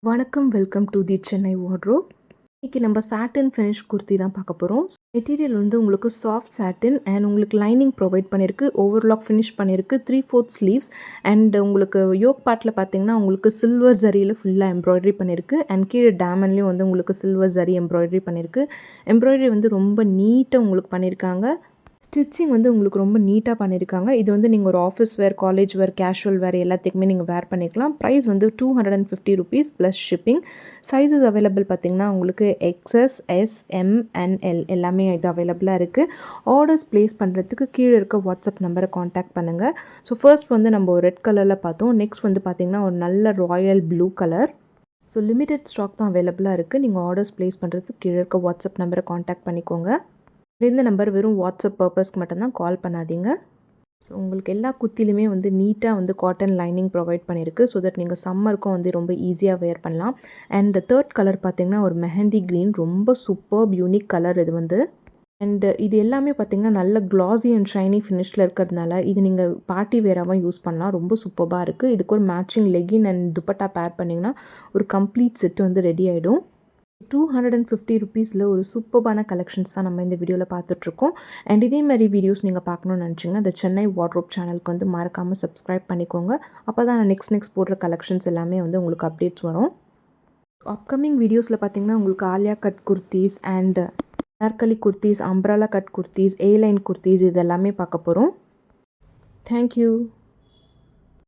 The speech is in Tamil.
வணக்கம், welcome to the Chennai wardrobe. இன்னைக்கு நம்ம சாட்டின் ஃபினிஷ் குர்த்தி தான் பார்க்க போகிறோம். மெட்டீரியல் வந்து உங்களுக்கு சாஃப்ட் சாட்டின் அண்ட் உங்களுக்கு லைனிங் ப்ரொவைட் பண்ணியிருக்கு, ஓவர்லாக் ஃபினிஷ் பண்ணியிருக்கு, 3/4 ஸ்லீவ்ஸ் அண்ட் உங்களுக்கு யோக் பார்ட்டில் பார்த்தீங்கன்னா உங்களுக்கு சில்வர் ஜரியில் ஃபுல்லாக எம்ப்ராய்டரி பண்ணியிருக்கு அண்ட் கீழே டேமன்லேயும் வந்து உங்களுக்கு சில்வர் ஜரி எம்ப்ராய்டரி பண்ணியிருக்கு. எம்ப்ராய்டரி வந்து ரொம்ப நீட்டாக உங்களுக்கு பண்ணியிருக்காங்க. ஸ்டிச்சிங் வந்து உங்களுக்கு ரொம்ப நீட்டாக பண்ணியிருக்காங்க. இது வந்து நீங்கள் ஒரு ஆஃபீஸ் வேர், காலேஜ் வேர், கேஷுவல் வேர் எல்லாத்துக்குமே நீங்கள் வேர் பண்ணிக்கலாம். ப்ரைஸ் வந்து ₹250 ப்ளஸ் ஷிப்பிங். சைஸஸ் அவைலபிள் பார்த்திங்கன்னா உங்களுக்கு XS, S, M and L எல்லாமே இது அவைலபிளாக இருக்குது. ஆர்டர்ஸ் ப்ளேஸ் பண்ணுறதுக்கு கீழே இருக்க வாட்ஸ்அப் நம்பரை காண்டாக்ட் பண்ணுங்கள். ஸோ ஃபர்ஸ்ட் வந்து நம்ம ஒரு ரெட் கலரில் பார்த்தோம். நெக்ஸ்ட் வந்து பார்த்திங்கன்னா ஒரு நல்ல royal blue colour. So limited stock தான் அவைலபிளாக இருக்குது. நீங்கள் ஆர்டர்ஸ் ப்ளேஸ் பண்ணுறதுக்கு கீழே இருக்க வாட்ஸ்அப் நம்பரை காண்டாக்ட் பண்ணிக்கோங்க. இந்த நம்பர் வெறும் வாட்ஸ்அப் பர்பஸ்க்கு மட்டும்தான், கால் பண்ணாதீங்க. ஸோ உங்களுக்கு எல்லா குர்த்திலுமே வந்து நீட்டாக வந்து காட்டன் லைனிங் ப்ரொவைட் பண்ணியிருக்கு. ஸோ தட் நீங்கள் சம்மருக்கும் வந்து ரொம்ப ஈஸியாக வேர் பண்ணலாம். அண்ட் தேர்ட் கலர் பார்த்திங்கன்னா ஒரு மெஹந்தி க்ரீன், ரொம்ப சூப்பர் யூனிக் கலர் இது வந்து. அண்டு இது எல்லாமே பார்த்திங்கன்னா நல்ல க்ளாஸி அண்ட் ஷைனி ஃபினிஷில் இருக்கிறதுனால இது நீங்கள் பார்ட்டி வேராகவும் யூஸ் பண்ணலாம். ரொம்ப சூப்பராக இருக்குது. இதுக்கு ஒரு மேட்சிங் லெகின் அண்ட் துப்பட்டா பேர் பண்ணிங்கன்னா ஒரு கம்ப்ளீட் செட்டு வந்து ரெடி ஆகிடும். ₹250 ஒரு சூப்பர்பான கலெக்ஷன்ஸ் தான் நம்ம இந்த வீடியோவில் பார்த்துட்ருக்கோம். அண்ட் இதே மாதிரி வீடியோஸ் நீங்கள் பார்க்கணுன்னு நினச்சிங்கன்னா இந்த சென்னை வார்ட்ரோப் சேனலுக்கு வந்து மறக்காமல் சப்ஸ்கிரைப் பண்ணிக்கோங்க. அப்போ தான் நான் நெக்ஸ்ட் போடுற கலெக்ஷன்ஸ் எல்லாமே வந்து உங்களுக்கு அப்டேட்ஸ் வரும். அப்கமிங் வீடியோஸில் பார்த்திங்கன்னா உங்களுக்கு Alia cut kurtis and Anarkali kurtis, umbrella cut kurtis, A line kurtis இது எல்லாமே பார்க்க போகிறோம். தேங்க்யூ.